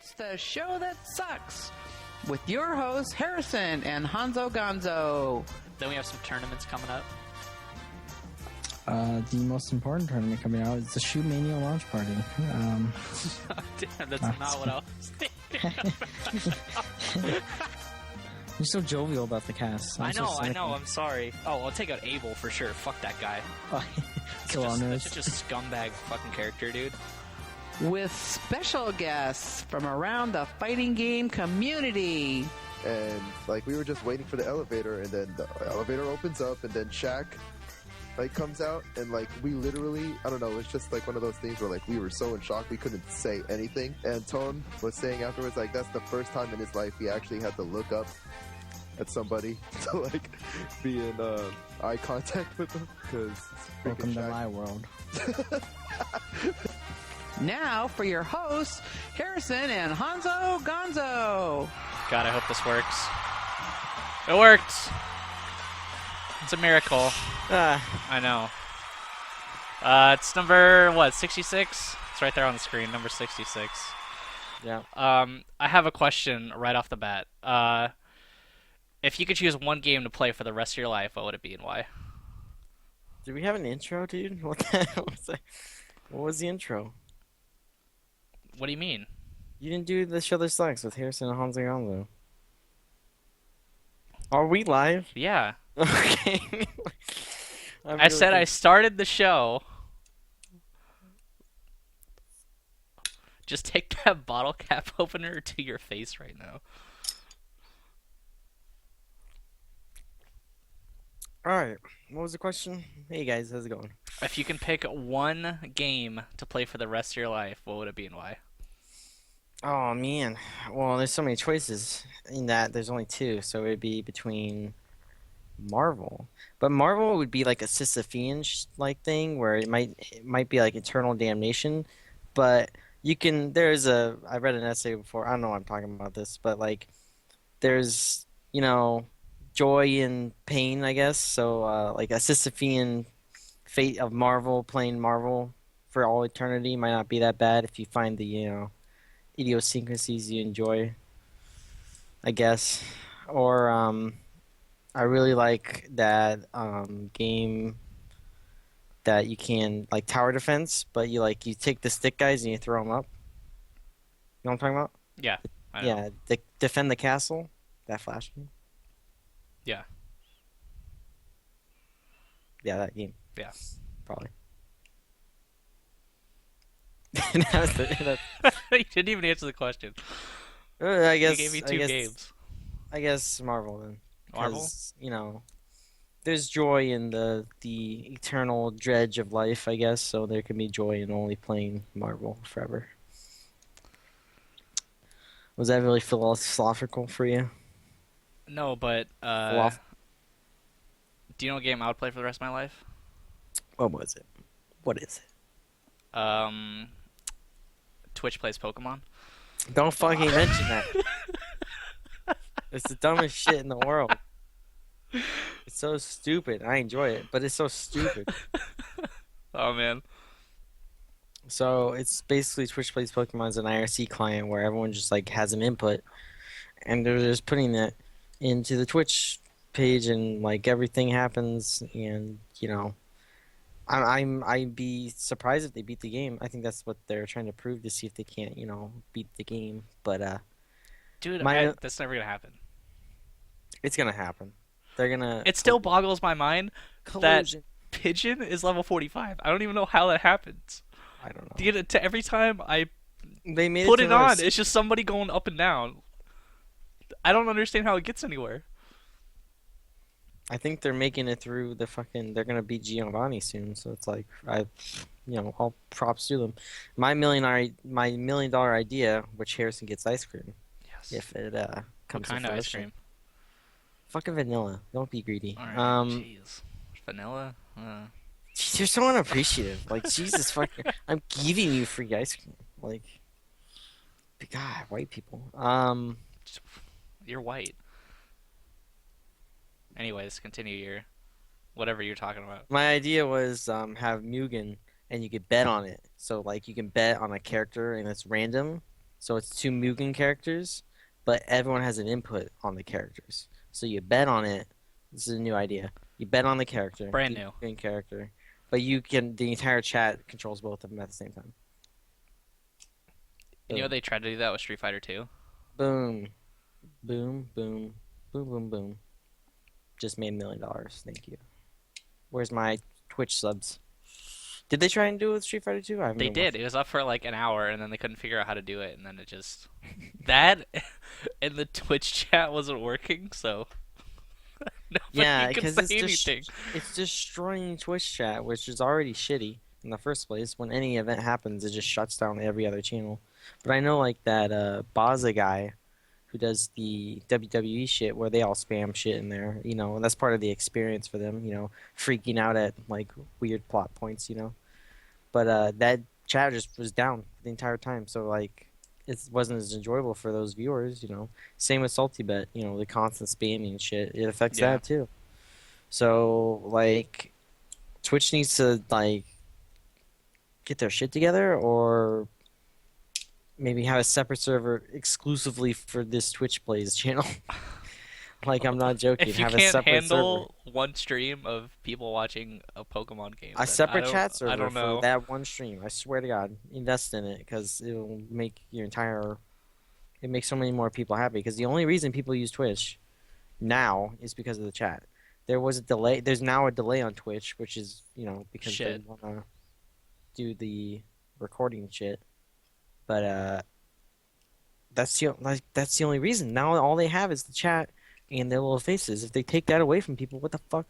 It's the show that sucks with your hosts Harrison and Honzo Gonzo. Then we have some tournaments coming up. The most important tournament coming out is the Shoe Mania launch party. Damn, that's not what I was thinking. You're so jovial about the cast. I know. I'm sorry. Oh, I'll take out Abel for sure. Fuck that guy. That's such a scumbag fucking character, dude. With special guests from around the fighting game community. And like we were just waiting for the elevator, and then the elevator opens up, and then Shaq like comes out, and like we literally, I don't know, it's just like one of those things where like we were so in shock we couldn't say anything. And Tone was saying afterwards like that's the first time in his life he actually had to look up at somebody to like be in eye contact with them, because welcome to my world. Now for your hosts, Harrison and Honzo Gonzo. God, I hope this works. It worked. It's a miracle. I know. It's number, 66? It's right there on the screen, number 66. Yeah. I have a question right off the bat. If you could choose one game to play for the rest of your life, what would it be and why? Do we have an intro, dude? What the hell was that? What was the intro? What do you mean? You didn't do the show that sucks with Harrison and Honzo Gonzo. Are we live? Yeah. Okay. I said I started the show. Just take that bottle cap opener to your face right now. Alright. What was the question? Hey guys, how's it going? If you can pick one game to play for the rest of your life, what would it be and why? Oh man. Well, there's so many choices in that. There's only two, so it'd be between Marvel. But Marvel would be like a Sisyphean like thing where it might be like Eternal Damnation, but you can I read an essay before. I don't know why I'm talking about this, but like there's, joy and pain, I guess. So like a Sisyphean fate of Marvel, playing Marvel for all eternity might not be that bad if you find the, idiosyncrasies you enjoy, I guess. Or I really like that game that you can, like tower defense, but you take the stick guys and you throw them up. You know what I'm talking about? Yeah. I know. Yeah, defend the castle. That Flash game. Yeah. Yeah, that game. Yeah. Probably. You didn't even answer the question. I guess You gave me two games. I guess Marvel then. Marvel? 'Cause, there's joy in the eternal dredge of life, I guess, so there can be joy in only playing Marvel forever. Was that really philosophical for you? No, but do you know what game I would play for the rest of my life? What was it? What is it? Twitch plays Pokemon. Don't fucking mention that. It's the dumbest shit in the world. It's so stupid. I enjoy it, but it's so stupid. Oh, man. So it's basically Twitch plays Pokemon as an IRC client where everyone just like has an input, and they're just putting that into the Twitch page, and like everything happens, and I'd be surprised if they beat the game. I think that's what they're trying to prove, to see if they can't, beat the game. But dude, that's never gonna happen. It's gonna happen. They're gonna. It still boggles my mind that Pigeon is level 45. I don't even know how that happens. I don't know. Every time I they put it on, it's just somebody going up and down. I don't understand how it gets anywhere. I think they're making it through the fucking. They're gonna beat Giovanni soon, so it's like all props to them. My $1 million idea, which Harrison gets ice cream. Yes. If it comes what kind to of ice fruition. cream? Fucking vanilla. Don't be greedy. All right, jeez. Vanilla? You're so unappreciative. Like, Jesus fucking... I'm giving you free ice cream. Like... God, white people. You're white. Anyways, continue your... Whatever you're talking about. My idea was have Mugen, and you could bet on it. So, like, you can bet on a character, and it's random. So it's two Mugen characters, but everyone has an input on the characters. So you bet on it. This is a new idea. You bet on the character, Brand the new. Mugen character, but the entire chat controls both of them at the same time. You know they tried to do that with Street Fighter 2? Boom. Boom, boom, boom, boom, boom. Just made $1 million. Thank you. Where's my Twitch subs? Did they try and do it with Street Fighter 2? I haven't They been did. watching. It was up for like an hour, and then they couldn't figure out how to do it, and then it just that and the Twitch chat wasn't working, so nobody Yeah, could because say anything. it's destroying Twitch chat, which is already shitty in the first place. When any event happens, it just shuts down every other channel. But I know like that Baza guy who does the WWE shit where they all spam shit in there, you know, and that's part of the experience for them, you know, freaking out at like weird plot points, you know. But that chat just was down the entire time, so like it wasn't as enjoyable for those viewers, you know. Same with Salty Bet, you know, the constant spamming and shit. It affects Yeah. that too. So like Twitch needs to like get their shit together or maybe have a separate server exclusively for this Twitch Plays channel. Like I'm not joking. If you Have a can't separate server. handle one stream of people watching a Pokemon game, A then separate chat I server don't for know. that one stream. I swear to God, invest in it because it'll make your entire. It makes so many more people happy. Because the only reason people use Twitch now is because of the chat. There was a delay. There's now a delay on Twitch, which is because Shit. they wanna do the recording shit. But that's the only reason. Now all they have is the chat and their little faces. If they take that away from people, what the fuck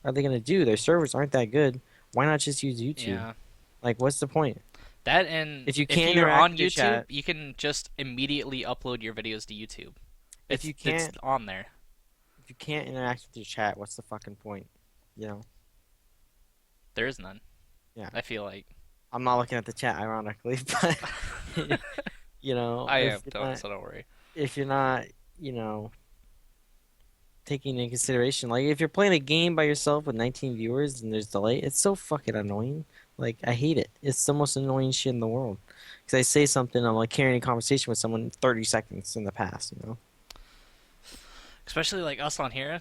are they gonna do? Their servers aren't that good. Why not just use YouTube? Yeah. Like, what's the point? That and If you can't you're interact on with your YouTube, chat- you can just immediately upload your videos to YouTube. If you It's can't- on there. If you can't interact with your chat, what's the fucking point? You know? There is none. Yeah. I feel like I'm not looking at the chat, ironically, but I am, if you're not- so don't worry. if you're not, taking into consideration, like if you're playing a game by yourself with 19 viewers and there's delay, it's so fucking annoying. Like I hate it. It's the most annoying shit in the world. Because I say something, I'm like carrying a conversation with someone 30 seconds in the past, you know? Especially like us on here.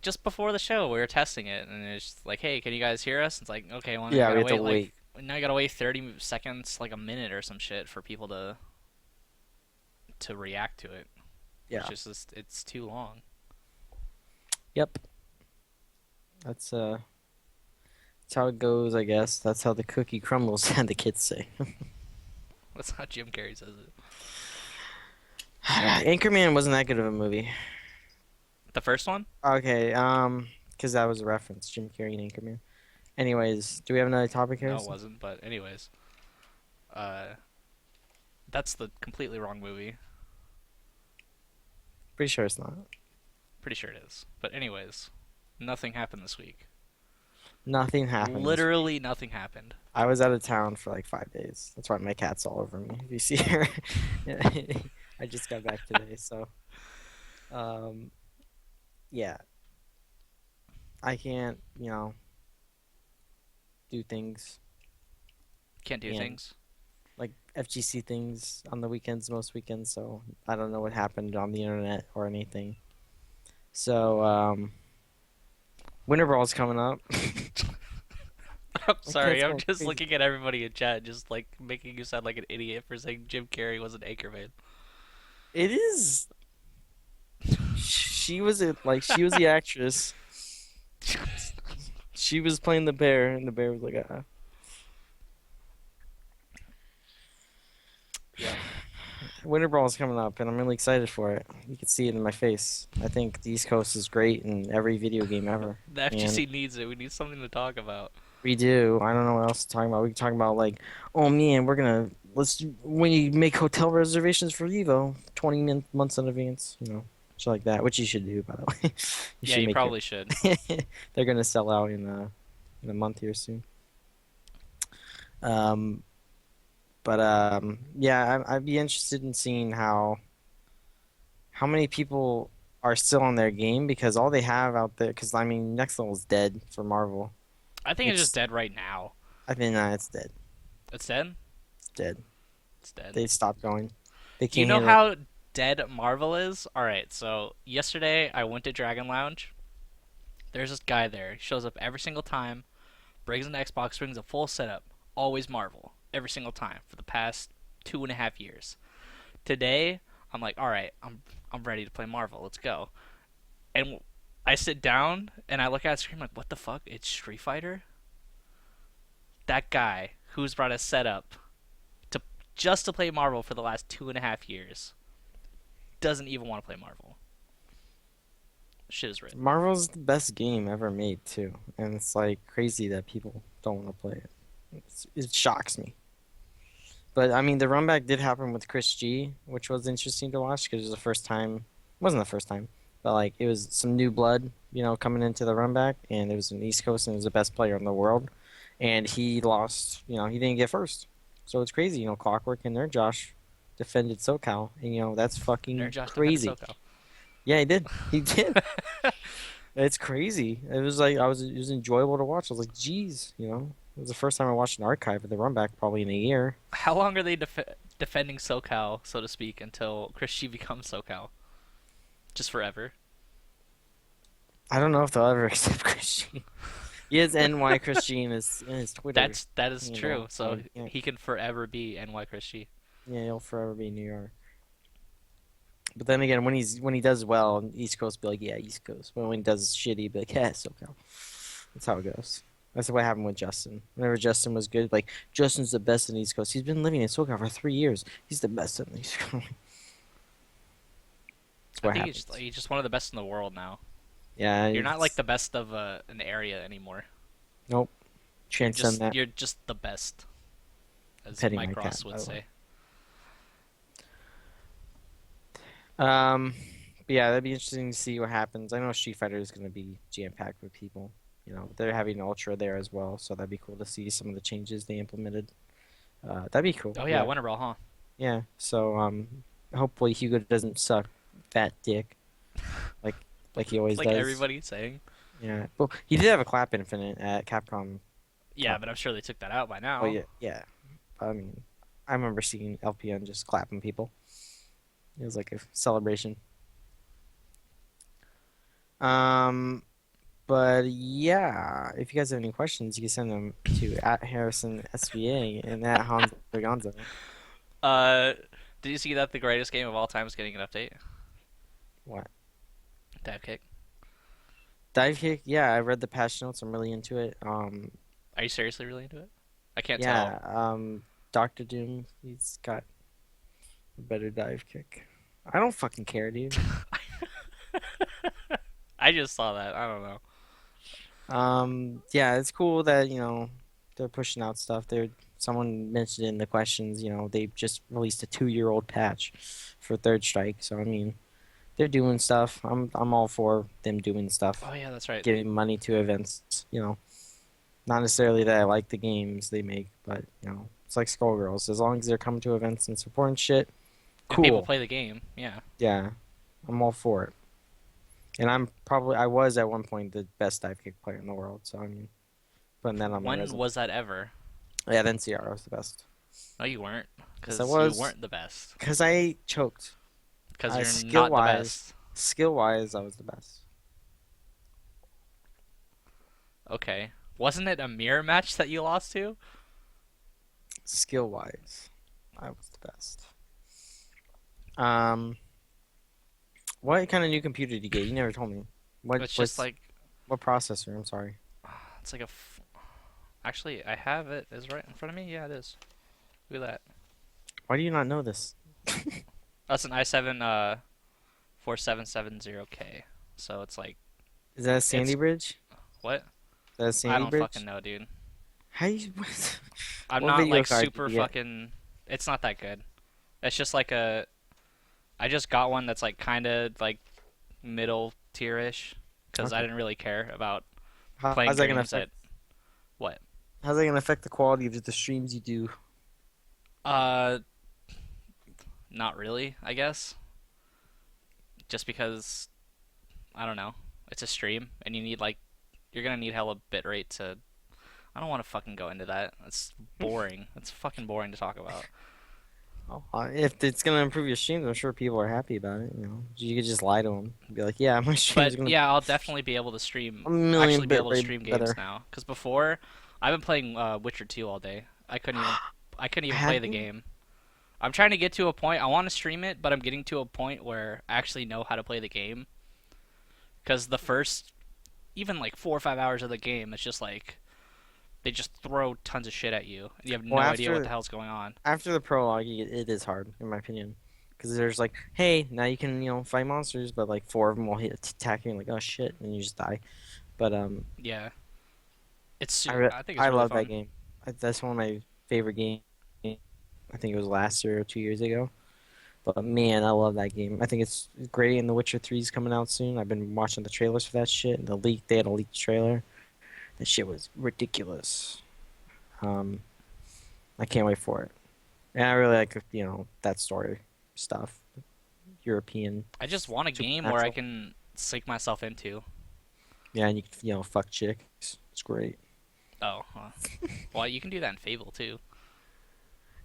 Just before the show, we were testing it, and it's just like, "Hey, can you guys hear us?" It's like, "Okay, well, now Yeah, you we gotta have to wait. Like, now you gotta wait 30 seconds, like a minute or some shit, for people to react to it." Yeah. Which is just, it's too long. Yep. That's how it goes, I guess. That's how the cookie crumbles, and the kids say. That's how Jim Carrey says it. Anchorman wasn't that good of a movie. The first one? Okay, because that was a reference, Jim Carrey and Anchorman. Anyways, do we have another topic here? No, it wasn't. But anyways, that's the completely wrong movie. Pretty sure it's not. Pretty sure it is. But anyways, nothing happened this week. Nothing happened. Literally nothing happened. I was out of town for like 5 days. That's why my cat's all over me. If you see her, I just got back today, so yeah. I can't, do things Can't do Yeah. things. like FGC things on the weekends, most weekends, so I don't know what happened on the internet or anything. So, Winter Ball's coming up. I'm sorry, it's I'm going just crazy. looking at everybody in chat, just like making you sound like an idiot for saying Jim Carrey was an Anchorman. It is. She was the actress. She was playing the bear, and the bear was like, Yeah. Winter Ball is coming up, and I'm really excited for it. You can see it in my face. I think the East Coast is great in every video game ever. The FGC needs it. We need something to talk about. We do. I don't know what else to talk about. We can talk about like, oh man, when you make hotel reservations for Evo, 20 months in advance, shit like that, which you should do, by the way. Yeah, should you make probably should. They're gonna sell out in a month here soon. Yeah, I'd be interested in seeing how many people are still on their game because all they have out there, because I mean, Next Level's dead for Marvel. I think it's It's- just dead right now. I think it's dead. It's dead? It's dead. It's dead. They stopped going. They Do you can't know handle. how dead Marvel is? All right, so yesterday I went to Dragon Lounge. There's this guy there. He shows up every single time, brings an Xbox, brings a full setup, always Marvel, every single time for the past 2.5 years. Today, I'm like, all right, I'm ready to play Marvel. Let's go. And I sit down and I look at the screen like, what the fuck? It's Street Fighter. That guy who's brought a setup to just to play Marvel for the last 2.5 years doesn't even want to play Marvel. Shit is written. Marvel's the best game ever made too, and it's like crazy that people don't want to play it. It shocks me. But I mean, the run back did happen with Chris G, which was interesting to watch because it was the first time. It wasn't the first time, but like it was some new blood, coming into the run back, and it was an East Coast, and it was the best player in the world, and he lost. He didn't get first, so it's crazy. Clockwork and Nerd Josh defended SoCal, and that's fucking Nerd Josh crazy. defended SoCal. Yeah, he did. He did. It's crazy. It was like it was enjoyable to watch. I was like, geez, it was the first time I watched an archive of the run back probably in a year. How long are they defending SoCal, so to speak, until Chris G becomes SoCal? Just forever? I don't know if they'll ever accept Chris G. He has NY Chris G in his Twitter. That is true. So yeah. he can forever be NY Chris G. Yeah, he'll forever be in New York. But then again, when he does well, East Coast be like, yeah, East Coast. But when he does shitty, be like, yeah, SoCal. That's how it goes. That's what happened with Justin. Whenever Justin was good, like Justin's the best in the East Coast. He's been living in SoCal for 3 years. He's the best in the East Coast. I think he's just one of the best in the world now. Yeah, you're not like the best of an area anymore. Nope. Transcend that. You're just the best, as Petty Mike my Ross cat, would by the say. way. But yeah, that'd be interesting to see what happens. I know Street Fighter is going to be jam-packed with people. They're having Ultra there as well, so that'd be cool to see some of the changes they implemented. That'd be cool. Oh yeah, Winter Brawl, huh? Yeah. So hopefully Hugo doesn't suck fat dick, like he always like does. everybody's saying. Yeah. Well, he did have a clap infinite at Capcom. Yeah, but I'm sure they took that out by now. Oh yeah, yeah. I mean, I remember seeing LPN just clapping people. It was like a celebration. But yeah, if you guys have any questions, you can send them to @HarrisonSVA and @Honzo Gonzo. Did you see that the greatest game of all time is getting an update? What? Dive Kick. Dive Kick? Yeah, I read the patch notes. I'm really into it. Are you seriously really into it? I can't yeah, tell. Doctor Doom, he's got a better dive kick. I don't fucking care, dude. I just saw that. I don't know. Yeah, it's cool that, they're pushing out stuff. Someone mentioned in the questions, they just released a 2-year-old patch for Third Strike. So, I mean, they're doing stuff. I'm all for them doing stuff. Oh yeah, that's right. Giving money to events, Not necessarily that I like the games they make, but, it's like Skullgirls. As long as they're coming to events and supporting shit, If cool. people play the game, yeah. Yeah, I'm all for it. And I was at one point the best dive kick player in the world. So I mean, putting that on my When resume. was that ever? Yeah, then CR was the best. No, you weren't. Because Yes, I was. you weren't the best. Because I choked. Because you're not the skill-wise- best. Skill-wise, I was the best. Okay. Wasn't it a mirror match that you lost to? Skill-wise, I was the best. What kind of new computer did you get? You never told me. It's just like... What processor? I'm sorry. It's like a... Actually, I have it. Is it right in front of me? Yeah, it is. Look at that. Why do you not know this? That's an i7 4770K. So it's like... Is that a Sandy Bridge? What? Is that a Sandy I don't Bridge? fucking know, dude. How you... I'm What not video like card super did you get? fucking... It's not that good. It's just like a... I just got one that's like kind of like middle tier-ish. Because I Okay. didn't really care about How's playing that gonna games affect? What? How's that gonna affect the quality of the streams you do? Not really, I guess. Just because, I don't know, it's a stream, and you need you're gonna need hella bitrate to. I don't want to fucking go into that. It's boring. It's fucking boring to talk about. If it's gonna improve your streams, I'm sure people are happy about it. You know, you could just lie to them, be like, "Yeah, my stream's But gonna yeah, I'll definitely be able to stream. a million Actually, be bit able to rate stream games better." now. Because before, I've been playing Witcher 2 all day. I couldn't even play Have the you? game. I'm trying to get to a point. I want to stream it, but I'm getting to a point where I actually know how to play the game. Because the first, even like 4 or 5 hours of the game, it's just like they just throw tons of shit at you, and you have Well, no idea what the hell's going on. after the prologue, it is hard, in my opinion, because there's like, "Hey, now you can fight monsters," but like four of them will attack you, and like, "Oh shit," and you just die. But Yeah, it's. I think it's I really love that fun. game. That's one of my favorite games. I think it was last year or 2 years ago. But man, I love that game. I think it's great. And The Witcher 3 is coming out soon. I've been watching the trailers for that shit. And they had a leaked trailer. That shit was ridiculous. Um, I can't wait for it. And I really like that story stuff. European I just want a game where I supernatural. can sink myself into. Yeah, and you can fuck chicks. It's great. Oh, well, you can do that in Fable too.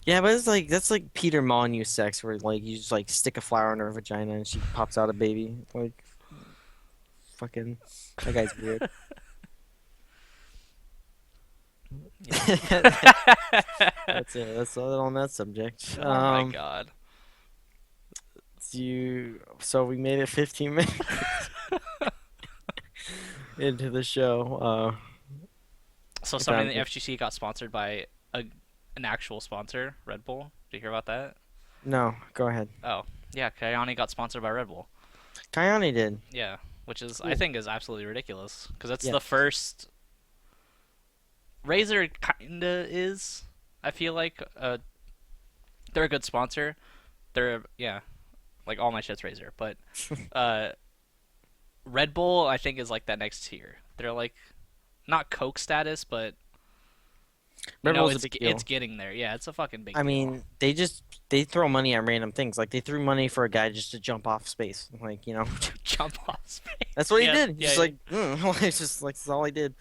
Yeah, but it's like that's like Peter Molyneux sex, where like you just like stick a flower in her vagina and she pops out a baby. Like fucking, that guy's weird. That's it. That's all on that subject. Oh my god. So we made it 15 minutes into the show. So somebody in the About FGC got sponsored by an actual sponsor, Red Bull. Did you hear about that? no, go ahead. Oh, yeah, Kayane got sponsored by Red Bull. Kayane did. Yeah, which is I Cool. think is absolutely ridiculous because it's Yeah. the first Razer kinda is. I feel like they're a good sponsor. They're yeah, like all my shit's Razer, but uh, Red Bull I think is like that next tier. They're like not Coke status, but you Red know Bull's a it's big deal. it's getting there. Yeah, it's a fucking big I deal. mean, they throw money at random things. Like they threw money for a guy just to jump off space. Like Jump off space. that's what he Yeah, did. yeah, Just yeah. like it's just like that's all he did.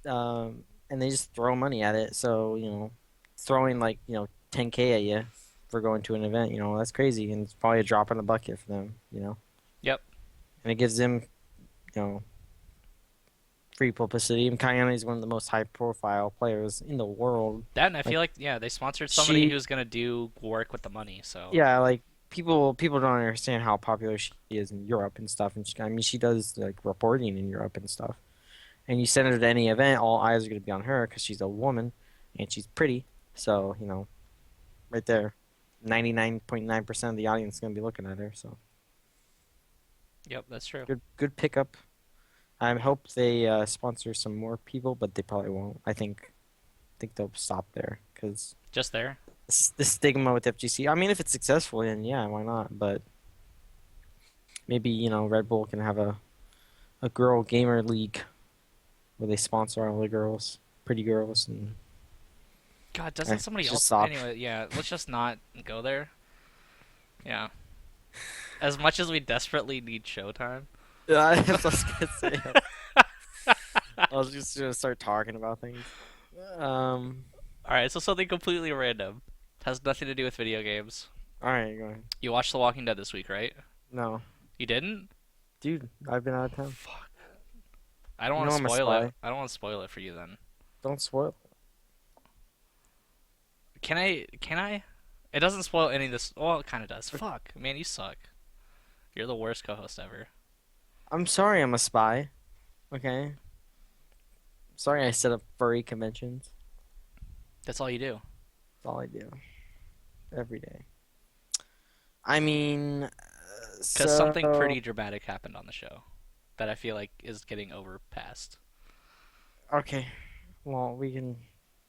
And they just throw money at it. So throwing like 10K at you for going to an event, that's crazy, and it's probably a drop in the bucket for them. Yep. And it gives them you know free publicity. And Kayane is one of the most high-profile players in the world. That and I feel Like like yeah, they sponsored somebody she, who's gonna do work with the money. So yeah, like people don't understand how popular she is in Europe and stuff. And I mean, she does like reporting in Europe and stuff. And you send her to any event, all eyes are going to be on her because she's a woman and she's pretty. So, right there, 99.9% of the audience is going to be looking at her. So, yep, that's true. good pickup. I hope they sponsor some more people, but they probably won't. I think they'll stop there because Just there. the stigma with FGC. I mean, if it's successful, then yeah, why not? But maybe Red Bull can have a girl gamer league where they sponsor all the girls, pretty girls, and God, doesn't somebody just else? stop. Anyway, yeah, let's just not go there. Yeah. As much as we desperately need Showtime. Yeah, I was gonna say. I was just gonna start talking about things. Um. All right, so something completely random. Has nothing to do with video games. All right, go ahead. You watched The Walking Dead this week, right? No, You didn't? dude, I've been out of town. Fuck. I don't You want know to I'm a spoil spy. it. I don't want to spoil it for you then. Don't spoil. Can I? Can I? It doesn't spoil any of this. Well, it kind of does. Fuck, man, you suck. You're the worst co-host ever. I'm sorry, I'm a spy. Okay. Sorry, I set up furry conventions. That's all you do. That's all I do. Every day. I mean, Because something so pretty dramatic happened on the show that I feel like is getting overpassed. okay. Well, we can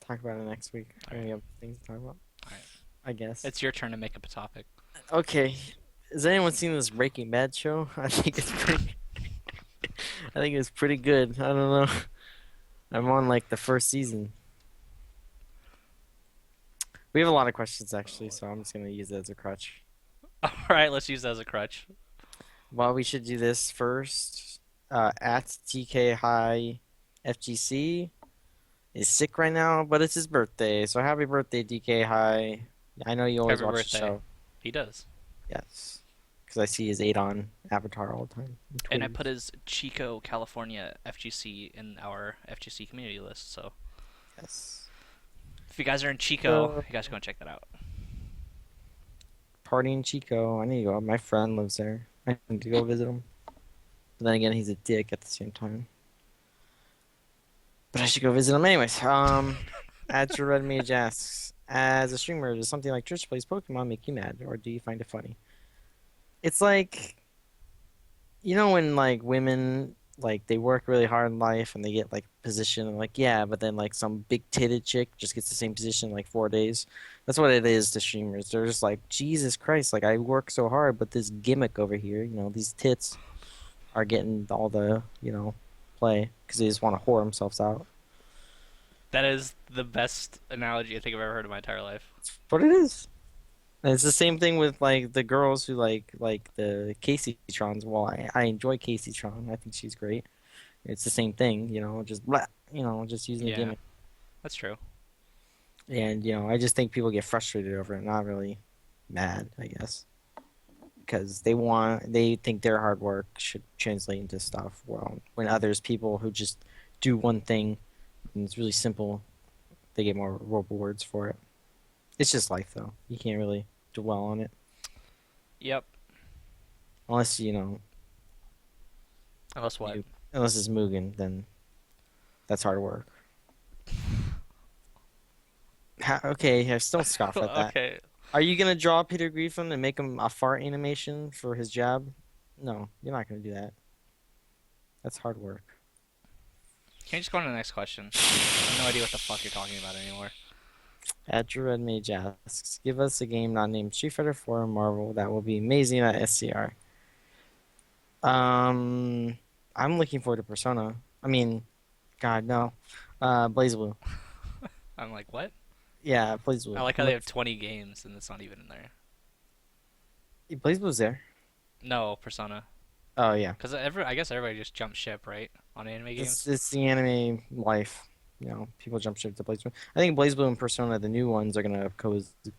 talk about it next week. All We right. have things to talk about. All right. I guess. It's your turn to make up a topic. Okay. Has anyone seen this Breaking Bad show? I think it's pretty. I think it's pretty good. I don't know. I'm on like the first season. We have a lot of questions actually, so I'm just gonna use it as a crutch. All right, let's use that as a crutch. Well, we should do this first. At TK High FGC is sick right now, but it's his birthday, so happy birthday, DK High. I know you always Every watch birthday. the show. He does. Yes. Because I see his 8 on Avatar all the time. And I put his Chico, California FGC in our FGC community list. So Yes. if you guys are in Chico, you guys go and check that out. Party in Chico. I need to go. My friend lives there. I need to go visit him. But then again, he's a dick at the same time. But I should go visit him anyways. At your Red Mage asks, as a streamer, does something like Trish plays Pokemon make you mad, or do you find it funny? It's like, when like women like they work really hard in life and they get like position and like yeah, but then like some big titted chick just gets the same position in like 4 days. That's what it is to streamers. They're just like, Jesus Christ, like I work so hard, but this gimmick over here, these tits are getting all the, play because they just want to whore themselves out. That is the best analogy I think I've ever heard in my entire life. That's what it is. And it's the same thing with like the girls who like the Casey Trons. Well, I enjoy Casey Tron. I think she's great. It's the same thing, just blah, just using the Yeah, gimmick. that's true. And I just think people get frustrated over it, not really mad, I guess, because they think their hard work should translate into stuff. Well, when people who just do one thing and it's really simple, they get more rewards for it. It's just life, though. You can't really dwell on it. Yep. Unless, Unless what? unless it's Mugen, then that's hard work. Okay, I still scoff at that. Okay. Are you going to draw Peter Griffin and make him a fart animation for his job? No, you're not going to do that. That's hard work. Can you just go on to the next question? I have no idea what the fuck you're talking about anymore. At Drew Red Mage asks, give us a game not named Street Fighter 4 or Marvel that will be amazing at SCR. I'm looking forward to Persona. I mean, God, no. BlazBlue. I'm like, what? Yeah, BlazBlue. I like how they have 20 games and it's not even in there. BlazBlue's there. No, Persona. Oh, yeah. Because I guess everybody just jumped ship, right? On anime games? It's the anime life. People jump ship to BlazBlue. I think BlazBlue and Persona, the new ones, are going to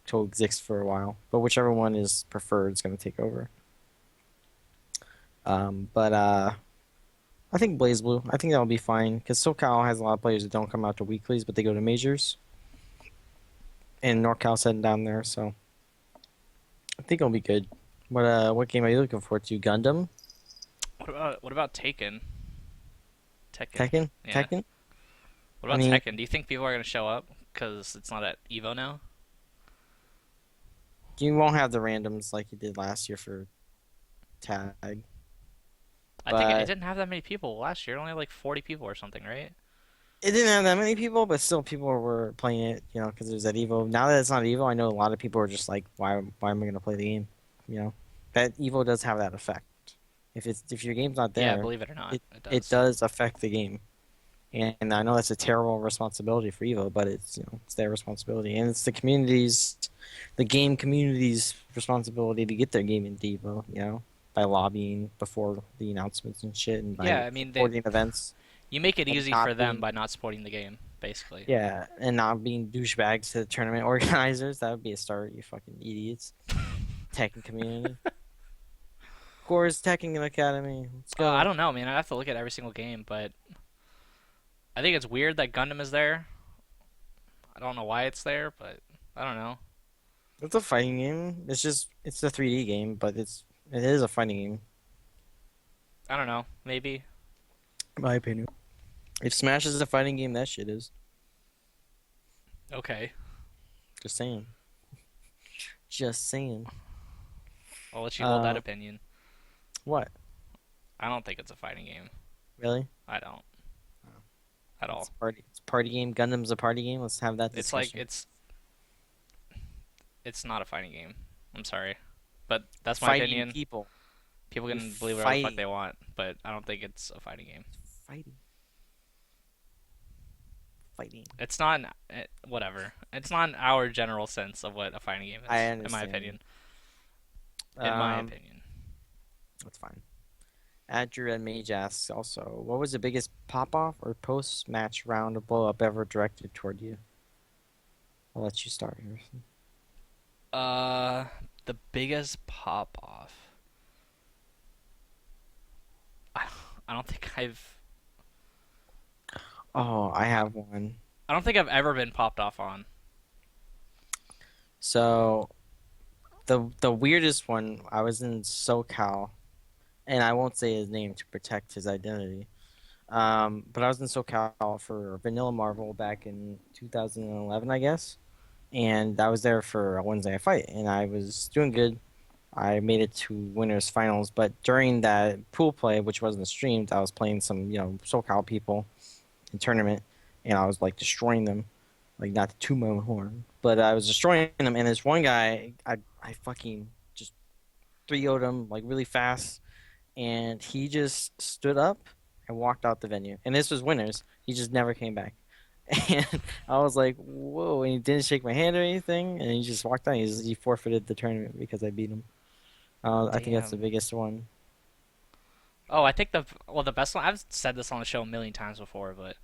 coexist for a while. But whichever one is preferred is going to take over. But I think BlazBlue. I think that'll be fine. Because SoCal has a lot of players that don't come out to weeklies, but they go to majors. And NorCal's heading down there, so I think it'll be good. What game are you looking forward to? Gundam? What about Taken? Tekken? Yeah. Tekken? What about Tekken? Do you think people are going to show up because it's not at EVO now? You won't have the randoms like you did last year for tag. I think it didn't have that many people last year. Only like 40 people or something, right? It didn't have that many people, but still people were playing it, because it was at EVO. Now that it's not EVO, I know a lot of people are just like, why am I going to play the game? That EVO does have that effect. If your game's not there, Yeah, believe it or not, it does affect the game. And I know that's a terrible responsibility for EVO, but it's it's their responsibility, and it's the game community's responsibility to get their game into EVO. By lobbying before the announcements and shit, and by supporting events. You make it and easy for them by not supporting the game, basically. Yeah, and not being douchebags to the tournament organizers. That would be a start, you fucking idiots. Tekken community. Core's Tekken Academy. Let's go. I don't know, man. I have to look at every single game, but I think it's weird that Gundam is there. I don't know why it's there, but I don't know. It's a fighting game. It's a 3D game, but it is a fighting game. I don't know. Maybe. In my opinion. If Smash is a fighting game, that shit is. Okay. Just saying. Just saying. I'll let you hold that opinion. What? I don't think it's a fighting game. Really? I don't. At all. It's a party game. Gundam's a party game. Let's have that discussion. It's not a fighting game. I'm sorry. But that's my opinion. People can believe whatever the fuck they want, but I don't think it's a fighting game. Fighting. It's not whatever. It's not in our general sense of what a fighting game is, I understand. in my opinion. In my opinion. That's fine. Andrew and Mage asks also, what was the biggest pop-off or post-match round of blow-up ever directed toward you? I'll let you start here. The biggest pop off. I, I don't think I've. Oh, I have one. I don't think I've ever been popped off on. So the weirdest one, I was in SoCal, and I won't say his name to protect his identity. But I was in SoCal for Vanilla Marvel back in 2011, I guess, and I was there for a Wednesday night fight, and I was doing good. I made it to winners finals, but during that pool play, which wasn't streamed, I was playing some, SoCal people in tournament, and I was like destroying them, like not to toot my own horn, but I was destroying them. And this one guy, I fucking just 3-0'd him like really fast, and he just stood up and walked out the venue. And this was winners. He just never came back. And I was like, whoa! And he didn't shake my hand or anything, and he just walked out. He forfeited the tournament because I beat him. I think that's the Damn. biggest one. Oh, I think the best one. I've said this on the show a million times before, but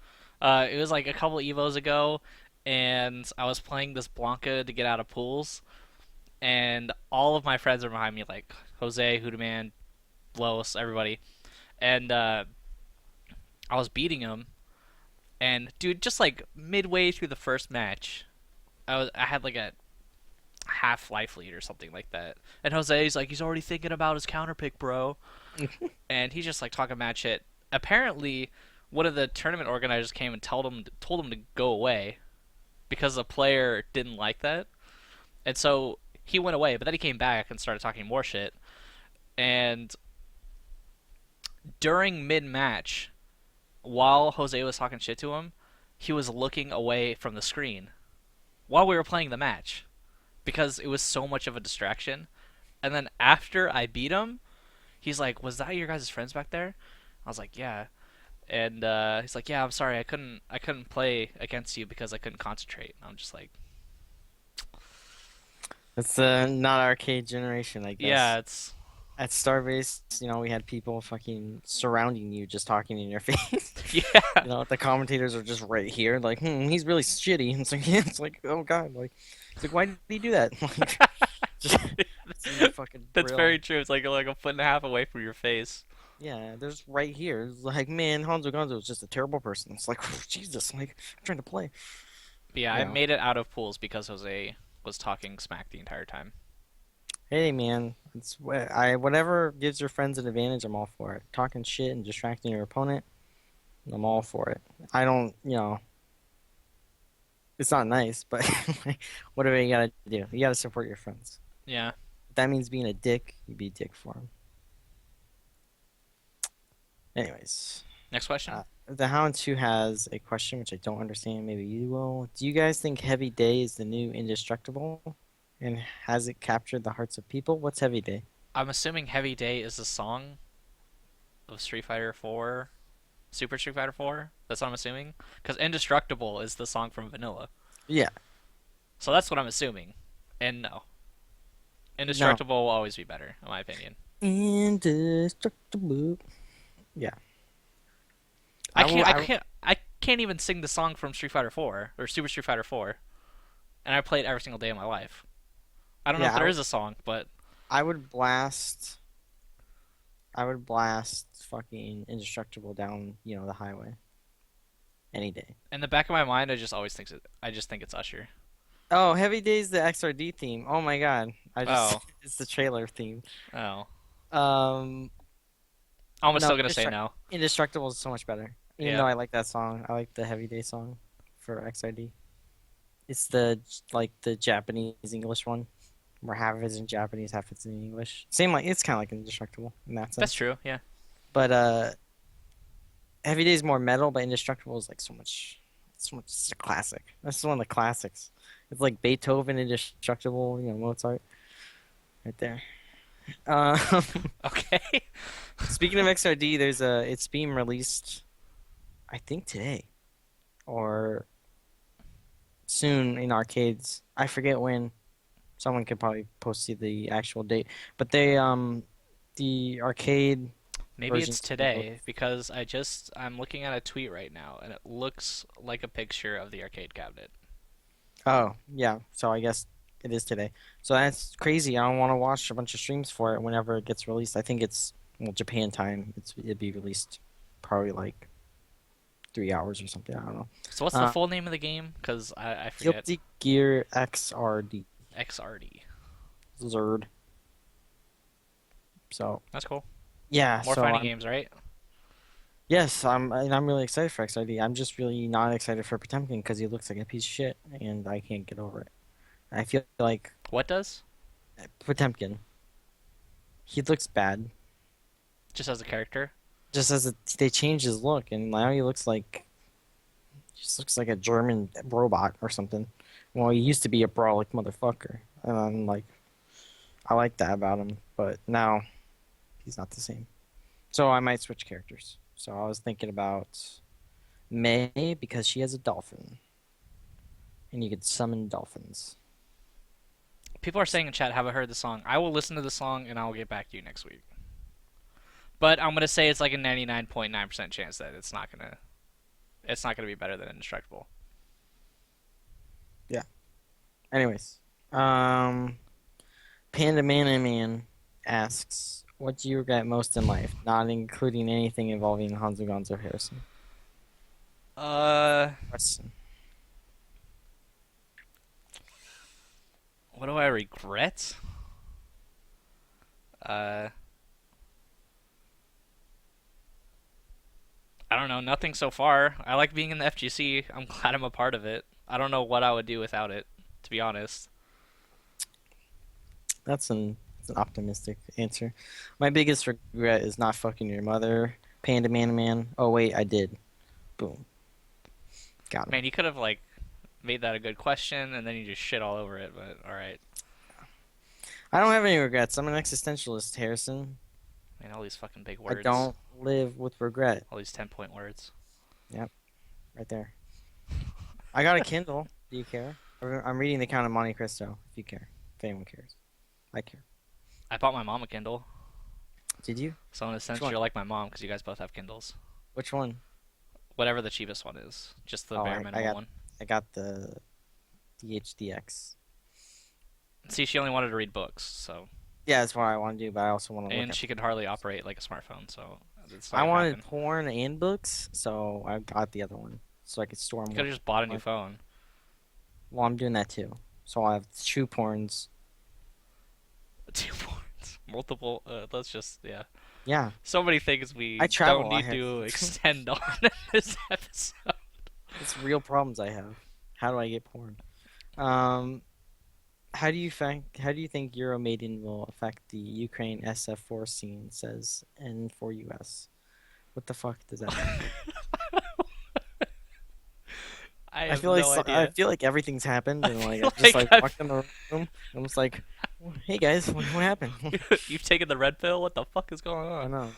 it was like a couple Evos ago, and I was playing this Blanca to get out of pools, and all of my friends are behind me, like Jose, Hoodaman, Los, everybody, and I was beating him, and dude, just like midway through the first match, I had like a half life lead or something like that, and Jose's like, he's already thinking about his counter pick, bro. And he's just like talking mad shit. Apparently, one of the tournament organizers came and told him to go away because the player didn't like that, and so he went away. But then he came back and started talking more shit. And during mid match, while Jose was talking shit to him, he was looking away from the screen while we were playing the match because it was so much of a distraction. And then after I beat him, he's like, "Was that your guys' friends back there?" I was like, "Yeah." And he's like, "Yeah, I'm sorry, I couldn't play against you because I couldn't concentrate." And I'm just like, It's not arcade generation, I guess. "Yeah, it's At Starbase, we had people fucking surrounding you, just talking in your face. yeah, The commentators are just right here, like, he's really shitty. And it's like, yeah, it's like, oh god, like, it's like, why did he do that? Like, just it's in your fucking that's grill. very true. It's like a foot and a half away from your face." Yeah, there's right here. It's like, man, Honzo Gonzo is just a terrible person. It's like, Jesus, like, I'm trying to play. But yeah, You I know, made it out of pools because Jose was talking smack the entire time. hey, man, whatever gives your friends an advantage, I'm all for it. Talking shit and distracting your opponent, I'm all for it. I don't, it's not nice, but whatever you gotta do, you gotta support your friends. Yeah. If that means being a dick, you be a dick for them. Anyways, Next question. the Hound 2 has a question which I don't understand. Maybe you will. Do you guys think Heavy Day is the new Indestructible? And has it captured the hearts of people? What's Heavy Day? I'm assuming Heavy Day is the song of Street Fighter 4, Super Street Fighter 4. That's what I'm assuming. Because Indestructible is the song from Vanilla. Yeah. So that's what I'm assuming. And no. No. Indestructible will always be better, in my opinion. Indestructible. Yeah. I can't even sing the song from Street Fighter 4 or Super Street Fighter 4, and I play it every single day of my life. I don't know if there is a song, but I would blast. I would blast fucking Indestructible down, the highway. Any day. in the back of my mind, I just think it's Usher. Oh, Heavy Day's the XRD theme. Oh my god. Oh. It's the trailer theme. Oh, Um I'm no, still gonna say no. Indestructible is so much better. Even Yeah. though I like that song. I like the Heavy Day song for XRD. It's the Japanese English one. Where half of it's in Japanese, half it's in English. It's kinda like Indestructible in that sense. That's true. Yeah. But Heavy Day is more metal, but Indestructible is like it's a classic. That's one of the classics. It's like Beethoven, Indestructible, Mozart, right there. Um, Okay. Speaking of XRD, it's being released, I think today, or soon in arcades. I forget when. Someone could probably post the actual date, but the arcade. Maybe version- it's today because I'm looking at a tweet right now and it looks like a picture of the arcade cabinet. Oh yeah, so I guess It is today. So that's crazy. I don't want to watch a bunch of streams for it whenever it gets released. I think it's Japan time. It'd be released probably like 3 hours or something. I don't know. So what's the full name of the game? Because I forget. Guilty Gear XRD. XRD. Zerd. So That's cool. yeah. More so fighting I'm, games, right? Yes, I'm really excited for XRD. I'm just really not excited for Potemkin because he looks like a piece of shit, and I can't get over it. I feel like What does? Potemkin. He looks bad. Just as a character? Just as they changed his look, and now he looks like just looks like a German robot or something. Well, he used to be a brawlic motherfucker, and I'm like, I like that about him, but now he's not the same. So I might switch characters. So I was thinking about May because she has a dolphin, and you could summon dolphins. People are saying in chat, have I heard the song? I will listen to the song and I will get back to you next week. But I'm gonna say it's like a 99.9% chance that it's not gonna be better than Indestructible. Yeah. Anyways, Panda Man asks, "What do you regret most in life, not including anything involving Honzo Gonzo Harrison?" Question. What do I regret? I don't know, nothing so far. I like being in the FGC. I'm glad I'm a part of it. I don't know what I would do without it, to be honest. That's an optimistic answer. My biggest regret is not fucking your mother, Panda Man. Oh wait, I did. Boom. Got him. Man, you could have like made that a good question and then you just shit all over it, but alright. I don't have any regrets. I'm an existentialist, Harrison. Man, all these fucking big words. I don't live with regret. All these 10-point words. Yep. Right there. I got a Kindle. Do you care? I'm reading The Count of Monte Cristo, if you care. If anyone cares. I care. I bought my mom a Kindle. Did you? So in a sense, Which one? you're like my mom because you guys both have Kindles. Which one? Whatever the cheapest one is. Just the Oh, bare minimum one. I got the HDX. See, she only wanted to read books, so... Yeah, that's what I want to do, but I also want to look And at she could hardly operate like a smartphone, so... It's not I gonna wanted happen. porn and books, so I got the other one. So I could store You more. could have just bought a new phone. Well, I'm doing that too. So I have 2 porns. 2 points. Multiple... that's just... Yeah. Yeah. So many things we I travel, don't need I have- to extend on in this episode. It's real problems I have. How do I get porn? How do you think Euro Maiden will affect the Ukraine SF4 scene? Says N4US. What the fuck does that mean? I feel like no idea. I feel like everything's happened, and like I feel just like like walked in the room. I'm just like, hey guys, what happened? You've taken the red pill? What the fuck is going I on? know.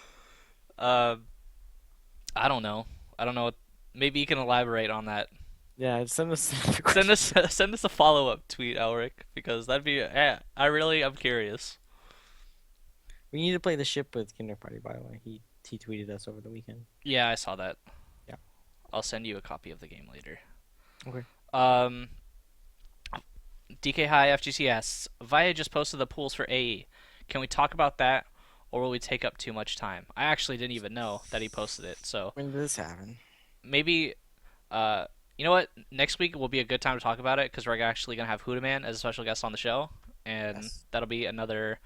I don't know. I don't know. Maybe you can elaborate on that. Yeah, send us Send us a follow-up tweet, Elric, because that'd be... I'm curious. We need to play the ship with Kinder Party, by the way. He tweeted us over the weekend. Yeah, I saw that. Yeah. I'll send you a copy of the game later. Okay. DK High FGC asks, Via just posted the pools for AE. Can we talk about that, or will we take up too much time? I actually didn't even know that he posted it, so... When did this happen? Maybe... you know what? Next week will be a good time to talk about it, because we're actually going to have Hudaman as a special guest on the show, and Yes. that'll be another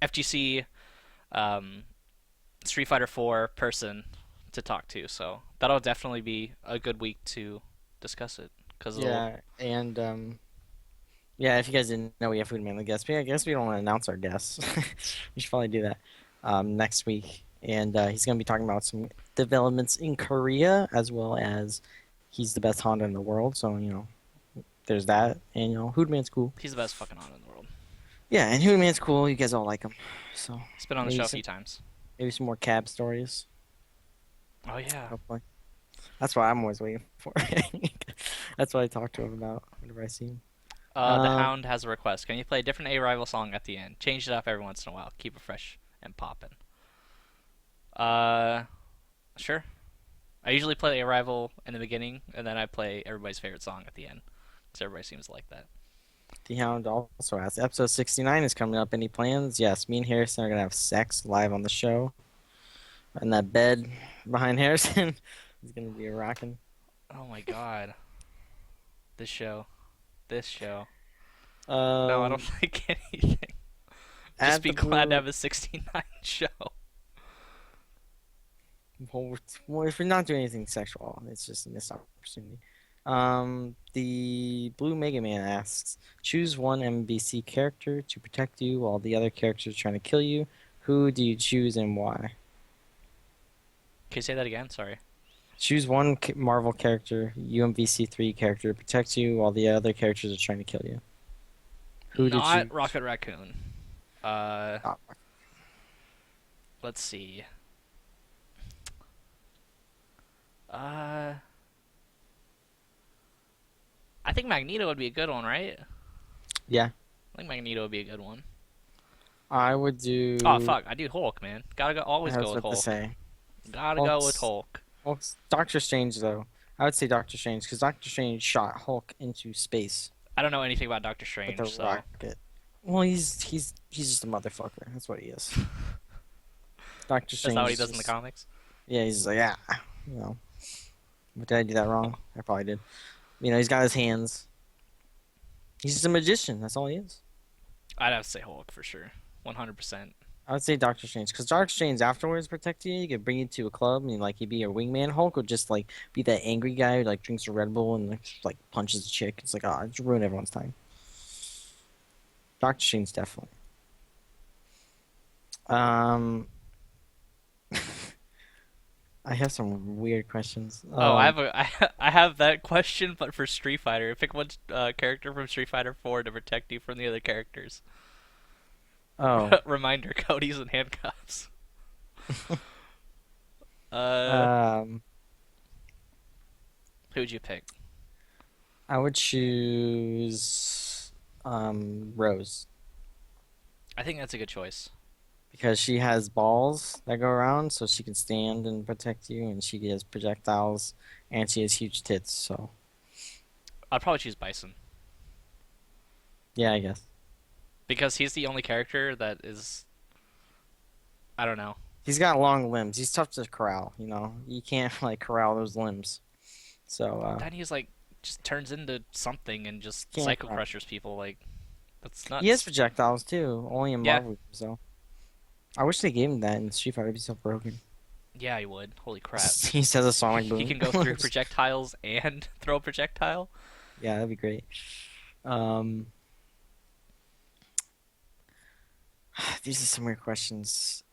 FGC Street Fighter 4 person to talk to, so that'll definitely be a good week to discuss it. Yeah, and yeah, if you guys didn't know, we have Food Man the guest. But yeah, I guess we don't want to announce our guests. We should probably do that next week. And he's going to be talking about some developments in Korea, as well as he's the best Honda in the world. So, you know, there's that. And, you know, Hoodman's cool. He's the best fucking Honda in the world. Yeah, and Hoodman's cool. You guys all like him. So He's been on the maybe show a some- few times. Maybe some more cab stories. Oh, yeah. Hopefully. That's what I'm always waiting for. That's what I talk to him about whenever I see him. The Hound has a request. Can you play a different A-Rival song at the end? Change it up every once in a while. Keep it fresh and poppin'. Sure. I usually play A-Rival in the beginning, and then I play everybody's favorite song at the end. Because everybody seems to like that. The Hound also asks, episode 69 is coming up. Any plans? Yes, me and Harrison are gonna have sex live on the show. And that bed behind Harrison is gonna be a rocking. Oh my god. This show. This show. No, I don't Um, like anything. Just at be the glad to Blue. have a 69 show. Well, if we're not doing anything sexual, it's just a missed opportunity. The Blue Mega Man asks, choose one MVC character to protect you while the other characters are trying to kill you. Who do you choose and why? Can you say that again? Sorry. Choose one Marvel character, UMVC3 character, to protect you while the other characters are trying to kill you. Who did you? Not Rocket Raccoon. Oh, Let's see. I think Magneto would be a good one, right? yeah, I think Magneto would be a good one. I would do. Oh fuck, I do Hulk, man. Gotta go. Always I go was with about to Hulk. say. Gotta go with Hulk's- Hulk. Hulk's Doctor Strange, though. I would say Doctor Strange because Doctor Strange shot Hulk into space I don't know anything about Doctor with Strange, a so rocket. Well, he's just a motherfucker. That's what he is. Doctor that's Strange. not what he is does in the just- comics. Yeah, he's just like, yeah, you know. But did I do that wrong? I probably did. You know, he's got his hands. He's just a magician. That's all he is. I'd have to say Hulk for sure, 100%. I would say Doctor Strange because Doctor Strange afterwards protect you. He could bring you to a club and like he'd be your wingman. Hulk would just like be that angry guy who like drinks a Red Bull and like punches a chick. It's like, oh, it's ruin everyone's time. Doctor Strange definitely. Um, I have some weird questions. Oh, I have that question, but for Street Fighter. Pick one character from Street Fighter 4 to protect you from the other characters. Oh, Reminder: Cody's in handcuffs. um, Who'd you pick? I would choose Rose I think that's a good choice. because she has balls that go around, so she can stand and protect you, and she has projectiles, and she has huge tits. So I'd probably choose Bison yeah, I guess because he's the only character that is. I don't know. he's got long limbs. He's tough to corral. You know, you can't like corral those limbs. So Then he's like just turns into something and just Can't psycho cry. crushers people. Like that's nuts. he has projectiles too, only in Yeah. Marvel. So I wish they gave him that in Street Fighter. It'd be so broken. Yeah, he would. Holy crap. He says a sonic boom. He can go through projectiles and throw a projectile. Yeah, that'd be great. These are some weird questions.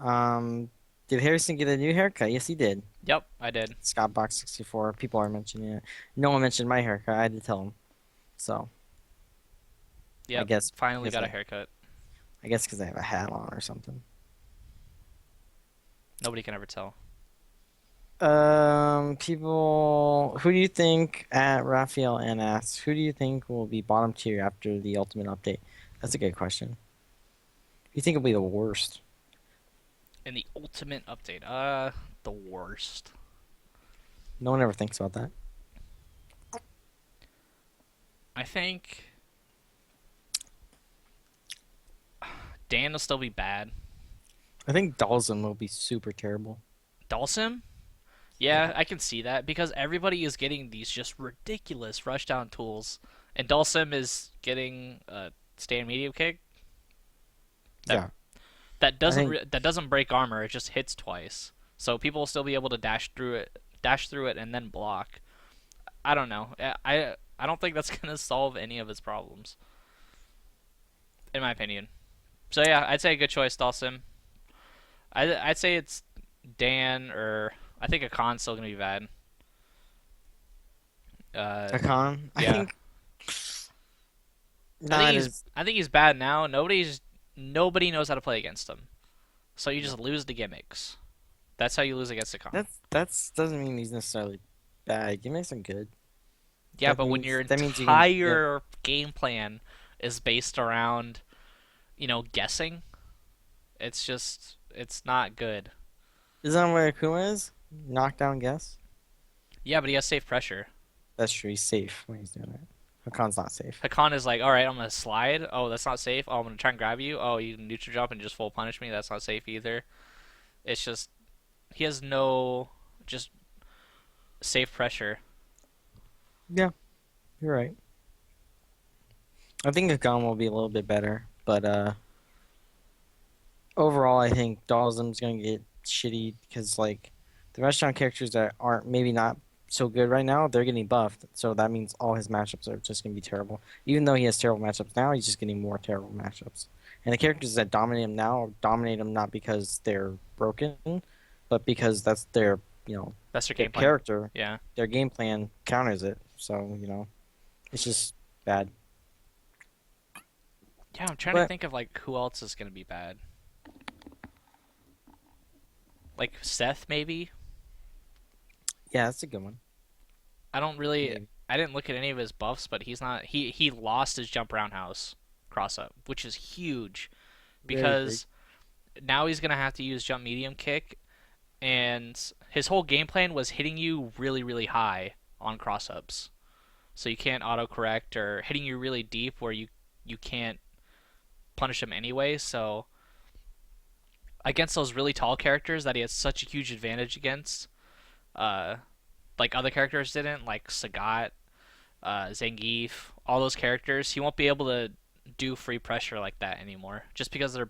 Did Harrison get a new haircut? Yes, he did. Yep, I did. Scottbox64. People are mentioning it. No one mentioned my haircut. I had to tell him. So Yep, guess- finally guess got a I- haircut. I guess because I have a hat on or something. Nobody can ever tell. People, who do you think at Raphael N asks, who do you think will be bottom tier after the ultimate update? That's a good question. Who do you think will be the worst? In the ultimate update, the worst. No one ever thinks about that. I think Dan will still be bad. I think Dalsum will be super terrible. Dalsim? Yeah, I can see that because everybody is getting these just ridiculous rushdown tools, and Dalsim is getting a stand medium kick Yeah. that doesn't think- that doesn't break armor. It just hits twice, so people will still be able to dash through it, and then block. I don't know. I don't think that's gonna solve any of his problems, in my opinion. So yeah, I'd say a good choice, Dalsim. I'd say it's Dan or I think Akon's still gonna be bad. Akon? I yeah. think. I Not think as. he's bad now. Nobody knows how to play against him, so you just lose the gimmicks. That's how you lose against Akon. That's doesn't mean he's necessarily bad. Gimmicks are good. Yeah, that but when means- your that means you can- entire game plan is based around, guessing, it's not good. Isn't that what Akuma is? Knockdown guess? Yeah, but he has safe pressure. That's true. He's safe when he's doing it. Hakan's not safe. Hakan is like, all right, I'm gonna slide. Oh, that's not safe. Oh, I'm gonna try and grab you. Oh, you neutral jump and just full punish me. That's not safe either. It's just he has no just safe pressure. Yeah, you're right. I think Hakan will be a little bit better, but overall, I think Dawson's gonna get shitty because like the restaurant characters that aren't maybe not so good right now, they're getting buffed. So that means all his matchups are just gonna be terrible. Even though he has terrible matchups now, he's just getting more terrible matchups. And the characters that dominate him now dominate him not because they're broken, but because that's their That's their their game plan. character. Yeah. Their game plan counters it. So it's just bad. Yeah, I'm trying to But think of like who else is gonna be bad. Like Seth, maybe. yeah, that's a good one. I don't really. Maybe. I didn't look at any of his buffs, but he's not. He lost his jump roundhouse cross up, which is huge, Very because now he's gonna have to use jump medium kick, and his whole game plan was hitting you really really high on cross ups, so you can't auto correct, or hitting you really deep where you can't punish him anyway. So against those really tall characters that he has such a huge advantage against, uh, like other characters didn't, like Sagat, Zangief, all those characters, he won't be able to do free pressure like that anymore, just because their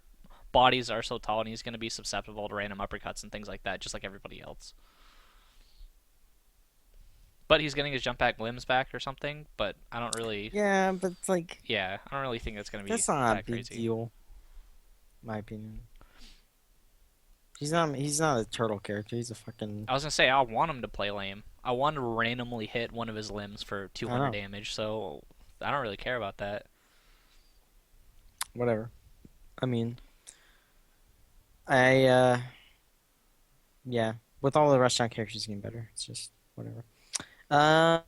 bodies are so tall, and he's going to be susceptible to random uppercuts and things like that, just like everybody else. But he's getting his jump back limbs back or something, but I don't really... Yeah, but it's like Yeah, I don't really think that's going to be that's not a that big crazy. deal, in my opinion. He's not a turtle character. He's a fucking I was going to say, I want him to play lame. I want to randomly hit one of his limbs for 200 know. damage, so I don't really care about that. whatever. I mean, I yeah, with all the restaurant characters getting better, it's just whatever. So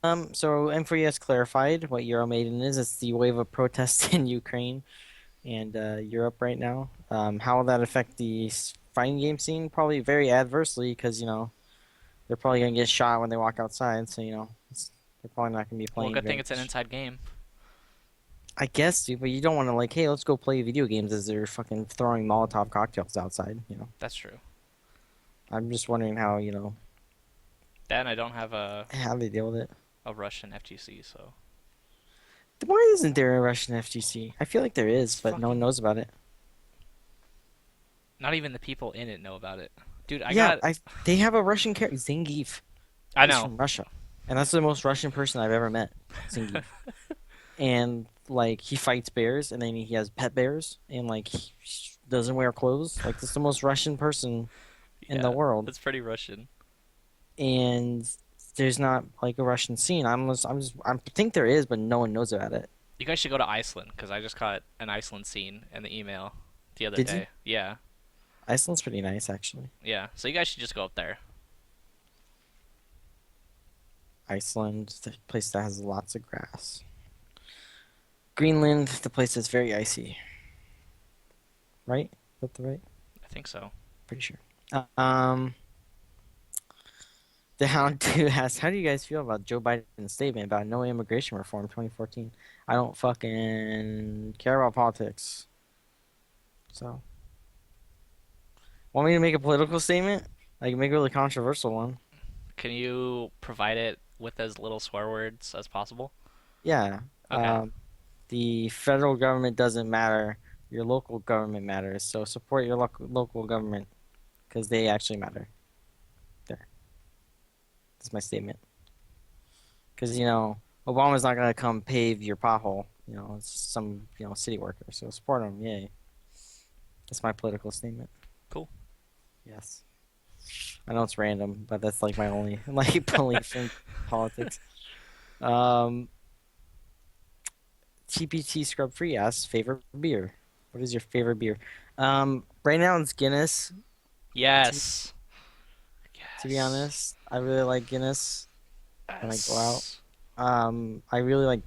M4ES clarified what Euro Maiden is. It's the wave of protests in Ukraine and Europe right now. How will that affect the fighting game scene? Probably very adversely because they're probably gonna get shot when they walk outside. So they're probably not gonna be Well, playing. good thing very it's an much. inside game. I guess, dude, but you don't want to like, hey, let's go play video games as they're fucking throwing Molotov cocktails outside. That's true. I'm just wondering how That and I don't have how they deal with it. a Russian FGC, so... Why isn't there a Russian FGC? I feel like there is, It's but no one fucking- knows about it. Not even the people in it know about it. Dude, Yeah, they have a Russian character, Zangief. I He's know. from Russia, and that's the most Russian person I've ever met, Zangief. And like he fights bears, and then he has pet bears, and like he doesn't wear clothes. Like that's the most Russian person in the Yeah, world. That's pretty Russian. And there's not like a Russian scene. I think there is, but no one knows about it. You guys should go to Iceland, because I just got an Iceland scene in the email the other Did day. you? Yeah. Iceland's pretty nice, actually. Yeah. So you guys should just go up there. Iceland, the place that has lots of grass. Greenland, the place that's very icy. Right? Is that the right? I think so. Pretty sure. The Hound 2 asks, how do you guys feel about Joe Biden's statement about no immigration reform 2014? I don't fucking care about politics. So. Want me to make a political statement? I can make a really controversial one. Can you provide it with as little swear words as possible? Yeah. Okay. The federal government doesn't matter. Your local government matters. So support your local government because they actually matter. There. That's my statement. Because, Obama's not going to come pave your pothole. It's some, city worker. So support him. Yay. That's my political statement. Cool. Yes. I know it's random, but that's like my only belief in politics. TPT Scrub Free asks, favorite beer. What is your favorite beer? Right now it's Guinness. Yes. To be honest, I really like Guinness when I go out. Yes. I really like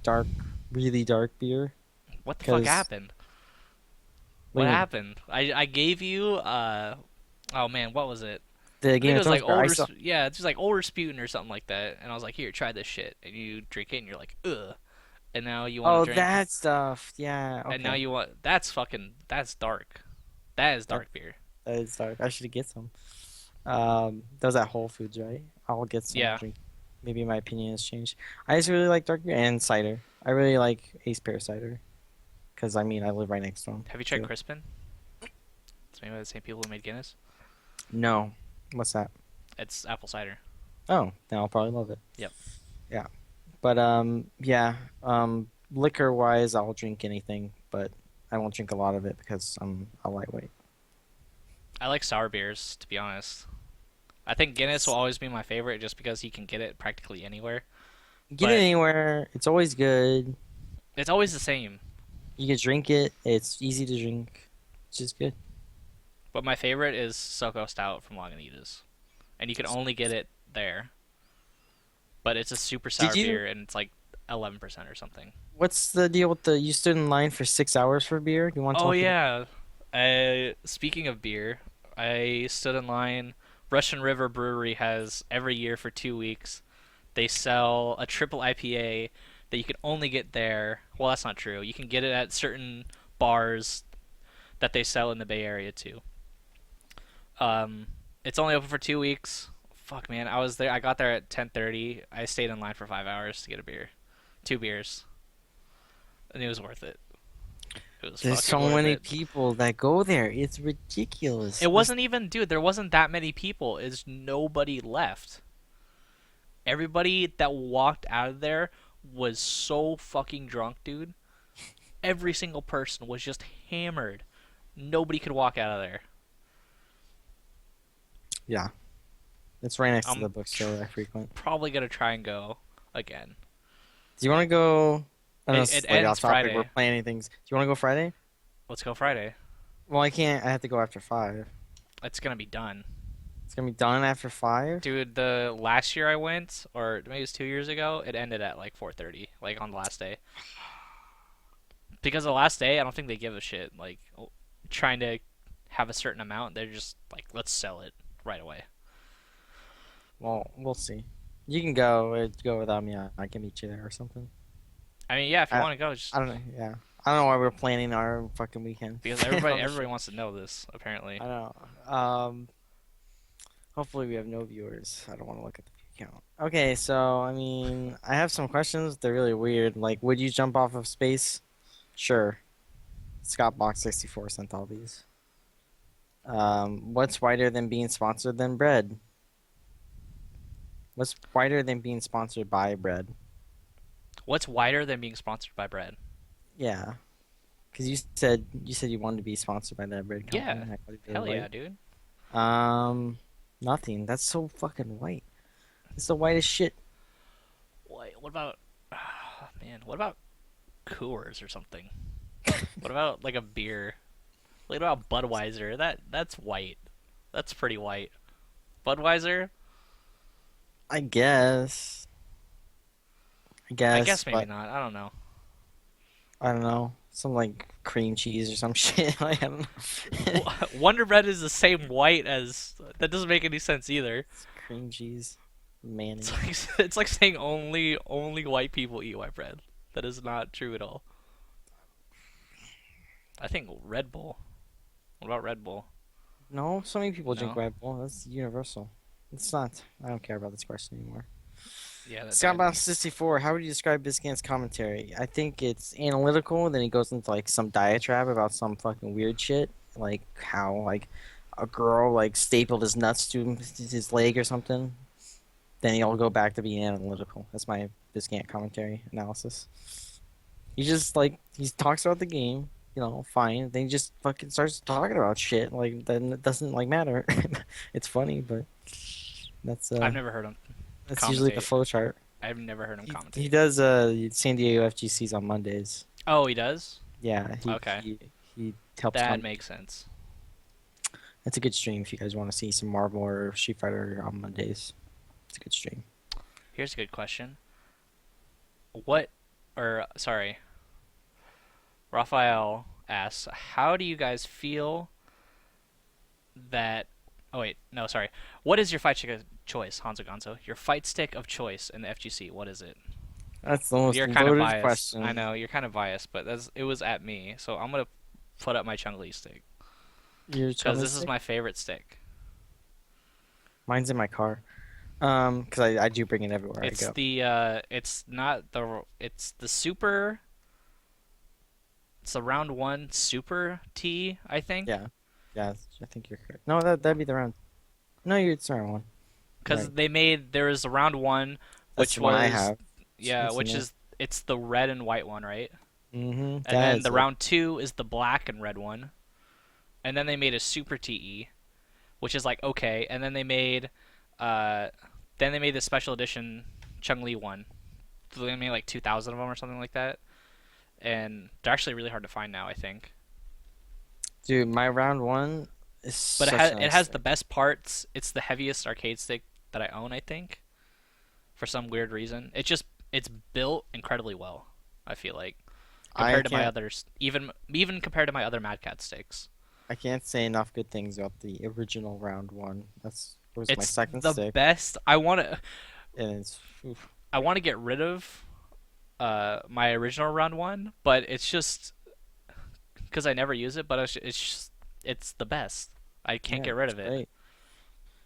really dark beer. What the fuck 'Cause- happened? What What do you mean? happened? I gave you oh man, what was it? The I think Game it of was Thrones like beer. I old saw- yeah, it's just like old Rasputin or something like that. And I was like, here, try this shit. And you drink it and you're like, ugh. and now you want Oh, to drink, that stuff. Yeah. and now Okay. you want that's dark. That is That dark beer. that is dark. I should get some. Those at Whole Foods, right? I'll get some Yeah. drink. Maybe my opinion has changed. I just really like dark beer and cider. I really like Ace Pear cider because I mean I live right next to them. Have you tried Crispin? It's made by the same people who made Guinness. No. What's that? It's apple cider. Oh, then I'll probably love it. Yep. Yeah. But yeah. Liquor wise, I'll drink anything, but I won't drink a lot of it because I'm a lightweight. I like sour beers, to be honest. I think Guinness will always be my favorite just because you can get it practically anywhere. Get it But anywhere. It's always good. it's always the same. You can drink it. It's easy to drink. It's just good. But my favorite is Soko Stout from Lagunitas. And you can only get it there. But it's a super sour Did you? beer, and it's like 11% or something. What's the deal with the? You stood in line for 6 hours for beer. Do you want to Oh, talk? yeah. Speaking of beer, I stood in line. Russian River Brewery has every year for 2 weeks. They sell a triple IPA that you can only get there. Well, that's not true. You can get it at certain bars that they sell in the Bay Area too. It's only open for 2 weeks. Fuck, man, I was there. I got there at 10:30. I stayed in line for 5 hours to get a beer, 2 beers, and it was worth it. It was There's fucking so worth many it. people that go there. It's ridiculous. It wasn't even, dude. There wasn't that many people. It's nobody left. Everybody that walked out of there was so fucking drunk, dude. Every single person was just hammered. Nobody could walk out of there. Yeah, it's right next to I'm the bookstore I frequent. probably gonna try and go again. Do you want to go? I know It, this it is like ends off topic. Friday. We're planning things. Do you want to go Friday? Let's go Friday. Well, I can't. I have to go after 5. It's gonna be done. It's gonna be done after 5. Dude, the last year I went, or maybe it was 2 years ago, it ended at like 4:30, like on the last day. Because the last day, I don't think they give a shit. Like, trying to have a certain amount, they're just like, let's sell it right away. Well, we'll see. You can go. Go without me. I can meet you there or something. I mean, yeah, if you I, want to go, just I don't know. Yeah. I don't know why we're planning our fucking weekend. because everybody wants to know this, apparently. I know. Hopefully we have no viewers. I don't want to look at the view count. Okay, so I mean, I have some questions. They're really weird. Like, would you jump off of space? Sure. Scott Box 64 sent all these. What's whiter than being sponsored than bread? What's whiter than being sponsored by bread? What's wider than being sponsored by bread? Yeah. Because you said you wanted to be sponsored by that bread company. Yeah. I thought it'd be Hell yeah, white. dude. Nothing. That's so fucking white. It's the whitest shit. What about, man, what about Coors or something? What about like a beer? What about Budweiser? That's white. That's pretty white. Budweiser? I guess. I I guess, guess maybe but not. I don't know. I don't know. Some like cream cheese or some shit. Like, I don't know. Wonder Bread is the same white as. That doesn't make any sense either. Cream cheese, It's mayonnaise. it's like saying only white people eat white bread. That is not true at all. I think Red Bull. What about Red Bull? No, so many people drink No? Red Bull. That's universal. It's not. I don't care about this question anymore. Yeah, Scott Bounce 64, how would you describe Biscayne's commentary? I think it's analytical, then he goes into like some diatribe about some fucking weird shit. Like how like a girl like stapled his nuts to his leg or something. Then he'll go back to being analytical. That's my Biscayne commentary analysis. He just like he talks about the game, fine. Then he just fucking starts talking about shit. Like then it doesn't like matter. It's funny, but that's I've never heard him that's usually the commentate. flow chart. I've never heard him He commentate. does San Diego FGCs on Mondays. Oh, he does? Yeah, Okay. he helps. That makes sense. That's a good stream if you guys want to see some Marvel or Street Fighter on Mondays. It's a good stream. Here's a good question. Sorry. Raphael asks, how do you guys feel that... Oh, wait. No, sorry. What is your fight stick of choice, Honzo Gonzo? Your fight stick of choice in the FGC, what is it? That's the most You're kind of loaded biased. question. I know you're kind of biased, but it was at me, so I'm gonna put up my Chung-Li stick Your because chummy this is stick? my favorite stick. Mine's in my car. Because I do bring it everywhere I It's go. it's not the, it's the super. It's the round one super T, I think, Yeah. Yeah, I think you're correct. No, that'd be the round. No, it's the round one. because Right. there was a round one, That's which the one I was have. yeah, It's in which there. is it's the red and white one, right? Mm-hmm. And That then is the it. round two is the black and red one, and then they made a super TE, which is like okay, and uh, then they made the special edition Chung Li one. So they made like 2,000 of them or something like that, and they're actually really hard to find now, I think. Dude, my round one is But such a it nice has the stick. best parts. It's the heaviest arcade stick that I own, I think, for some weird reason. It's built incredibly well. I feel like I compared to my can't others, even compared to my other Mad Cat sticks. I can't say enough good things about the original round one. That's was my It's second the stick, best. and it's oof. I want to get rid of my original round one, but it's just because I never use it. But it's the best. I can't Yeah, get rid it's of it. great.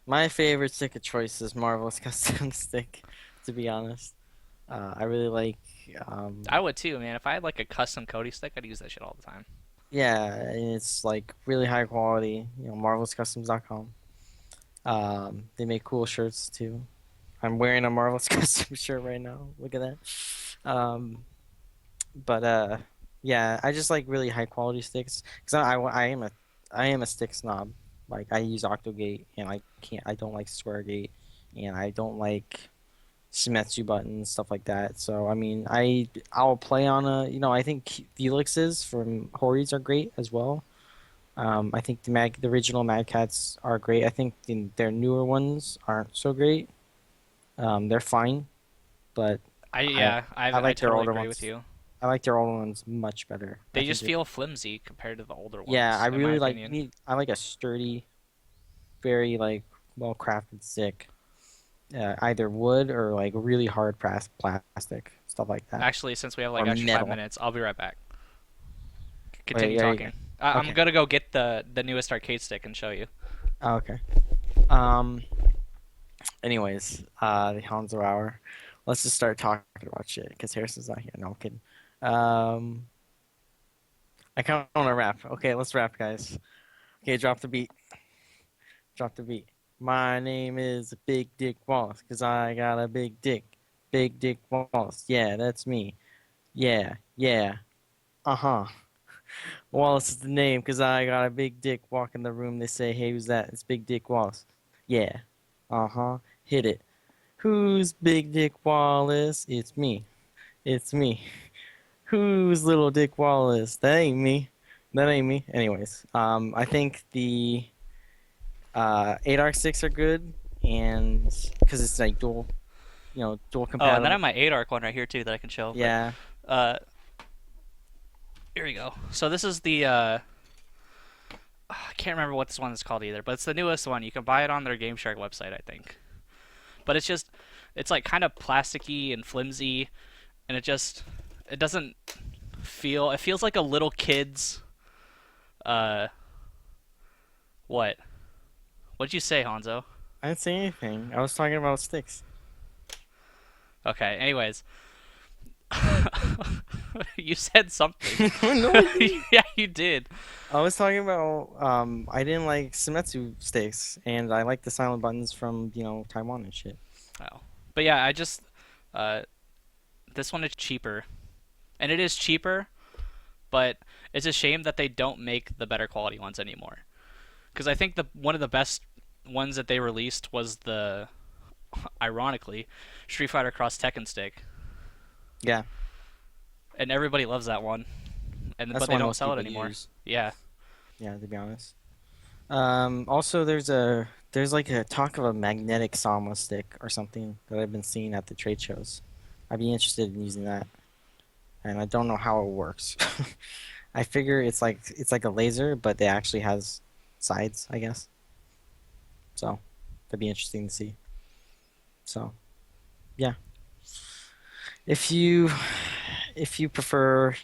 My favorite stick of choice is Marvel's Custom Stick, to be honest. I really like, I would too, man. If I had like a custom Cody stick, I'd use that shit all the time. yeah, and it's like really high quality. MarvelsCustoms.com. They make cool shirts too. I'm wearing a Marvel's Custom shirt right now. Look at that. Um, but yeah, I just like really high quality sticks because I am a stick snob. Like I use Octogate and I don't like Squaregate and I don't like Symmetsu buttons, stuff like that. So I mean, I'll play on I think Felix's from Hori's are great as well. I think the original Mad Cats are great. I think their newer ones aren't so great. They're fine, but I I I like their totally older agree with ones. you. I like their older ones much better. I They think just they're feel flimsy compared to the older yeah. I ones, in my really like opinion. I like a sturdy, very like well crafted stick. Either wood or like really hard plastic stuff like that, Actually, since we have or like extra five metal. minutes, I'll be right back. Wait, Continue yeah, talking. I'm okay. gonna go get the newest arcade stick and show you. Oh, okay. Um. Anyways, the Honzo hour. Let's just start talking about shit because Harrison's not here. No, I'm kidding. Um. I kind of want to rap. Okay, let's rap, guys. Okay, drop the beat. Drop the beat. My name is Big Dick Wallace because I got a big dick. Big Dick Wallace. Yeah, that's me. Yeah, yeah. Uh-huh. Wallace is the name because I got a big dick. Walk in the room, they say, hey, who's that? It's Big Dick Wallace. Yeah. Uh-huh. Hit it. Who's Big Dick Wallace? It's me. It's me. Who's Little Dick Wallace? That ain't me. That ain't me. Anyways, I think the 8 arc sticks are good, and because it's like dual Oh, and then I compatible. have my 8 arc one right here too that I can show. But Yeah. uh, here we go. So this is the I can't remember what this one is called either, but it's the newest one. You can buy it on their Game Shark website, I think. But it's like kind of plasticky and flimsy, and it doesn't feel. It feels like a little kid's. Uh, what? What'd you say, Hanzo? I didn't say anything. I was talking about sticks. Okay. Anyways, you said something. No, I didn't. Yeah, you did. I was talking about I didn't like Symmetsu sticks, and I like the silent buttons from Taiwan and shit. Oh, but yeah, uh, this one is cheaper, and it is cheaper, but it's a shame that they don't make the better quality ones anymore. Because I think the one of the best ones that they released was the, ironically, Street Fighter Cross Tekken stick, Yeah, and everybody loves that one, that's but the they one don't most sell it people anymore. use. Yeah. Yeah, to be honest. Also, there's like a talk of a magnetic Sama stick or something that I've been seeing at the trade shows. I'd be interested in using that, and I don't know how it works. I figure it's like a laser, but it actually has sides, I guess. So that'd be interesting to see. So yeah. If you prefer,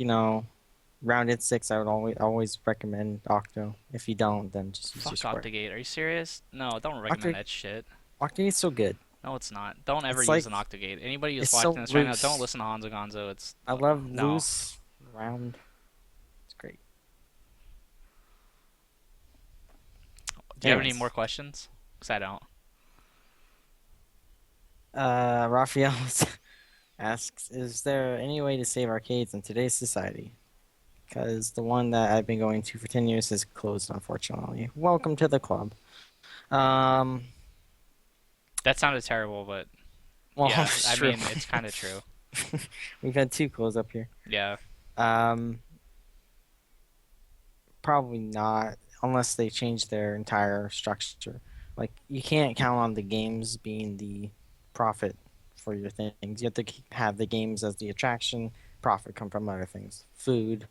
rounded six, I would always recommend Octo. If you don't, then just use your Fuck square. Octagate. Are you serious? No, don't recommend Octo that shit. Octogate's so good. No, it's not. Don't ever It's use like an Octagate. Anybody who's it's watching so this right now, don't loose. listen to Honzo Gonzo. It's I love no. loose, round. It's great. Do you have any Anyways, more questions? Because I don't. Raphael asks, "Is there any way to save arcades in today's society? Because the one that I've been going to for 10 years is closed, unfortunately. Welcome to the club." Um, That sounded terrible, but well, yeah, it's I true. mean, it's kind of true. We've had two close up here. Yeah. Um, Probably not, unless they change their entire structure. Like, you can't count on the games being the profit for your things. You have to have the games as the attraction. Profit come from other things, food,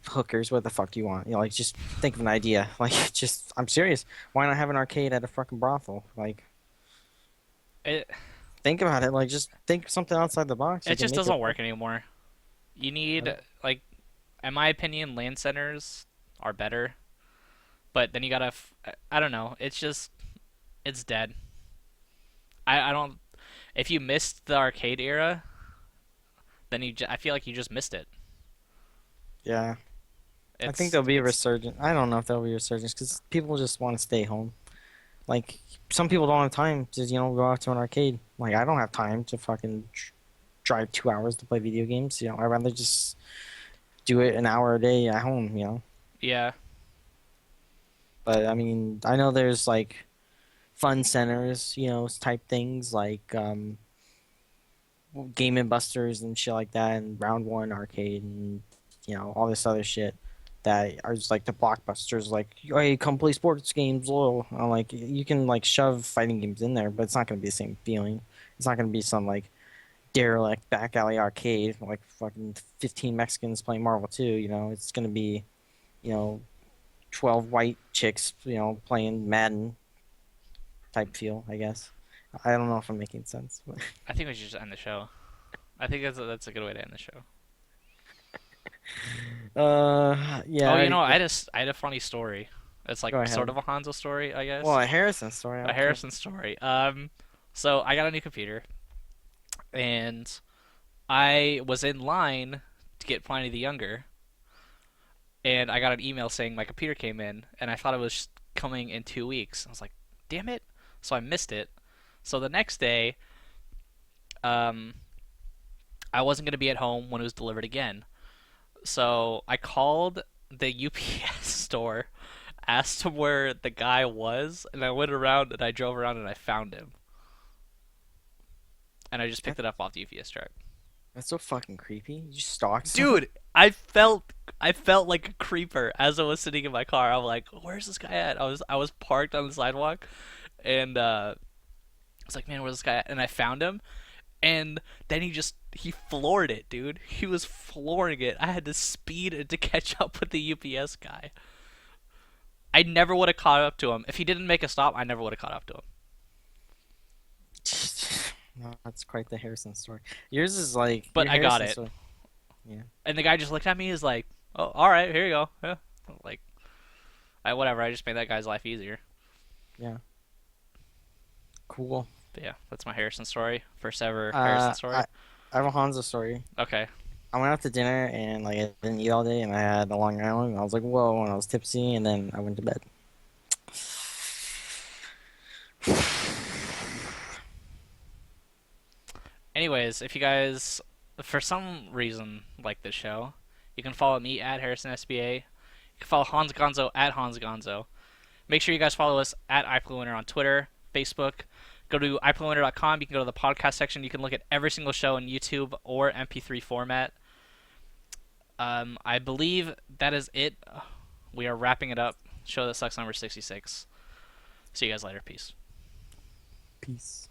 hookers. What the fuck do you want? Like, just think of an idea. Like, just, I'm serious. Why not have an arcade at a fucking brothel? Like, It think about it. Like, just think something outside the box. You it can just make it doesn't work. work anymore. You need like, in my opinion, land centers are better, but then you gotta. I don't know. It's just it's dead. I don't. If you missed the arcade era, then I feel like you just missed it. Yeah. I think It's there'll be a it's resurgence. I don't know if there'll be a resurgence because people just want to stay home. Like, some people don't have time to, go out to an arcade. Like, I don't have time to fucking drive 2 hours to play video games. I'd rather just do it an hour a day at home. yeah. But, I mean, I know there's, like, fun centers, type things like Game and Busters and shit like that, and Round One Arcade, and, all this other shit that are just like the blockbusters, like, hey, come play sports games. Lol. I'm like, you can like shove fighting games in there, but it's not gonna be the same feeling. It's not gonna be some like derelict back alley arcade like fucking 15 Mexicans playing Marvel 2. It's gonna be, you know, 12 white chicks, playing Madden type feel, I guess. I don't know if I'm making sense. But I think we should just end the show. I think that's a good way to end the show. yeah. Oh, you know, I had a funny story. It's like Go ahead. sort of a Hanzo story, I guess. Well, a Harrison story. A Okay. Harrison story. So I got a new computer, and I was in line to get Pliny the Younger, and I got an email saying my computer came in, and I thought it was coming in 2 weeks. I was like, damn it! So I missed it. So the next day, um, I wasn't gonna be at home when it was delivered again. So I called the UPS store, asked him where the guy was, and I went around and I drove around and I found him. And I just picked it up off the UPS truck. That's so fucking creepy. You stalked someone? Dude, I felt like a creeper as I was sitting in my car. I'm like, where's this guy at? I was parked on the sidewalk, and I was like, man, where's this guy at? And I found him, and then he floored it, dude. He was flooring it. I had to speed to catch up with the UPS guy. I never would have caught up to him if he didn't make a stop. I never would have caught up to him. No, that's quite the Harrison story. Yours is like, But your I got Harrison it. story. Yeah. And the guy just looked at me. He's like, "Oh, all right, here you go." Yeah, like, whatever. I just made that guy's life easier. Yeah. Cool. But yeah, that's my Harrison story. First ever Harrison story. I have a Hanzo story. Okay. I went out to dinner and like I didn't eat all day and I had a Long Island. And I was like, whoa, and I was tipsy and then I went to bed. Anyways, if you guys, for some reason, like this show, you can follow me at HarrisonSBA. You can follow Honzo Gonzo at Honzo Gonzo. Make sure you guys follow us at IPLAYWINNER on Twitter, Facebook. Go to iPlayWinner.com. You can go to the podcast section. You can look at every single show in YouTube or MP3 format. I believe that is it. We are wrapping it up. Show that sucks number 66. See you guys later. Peace. Peace.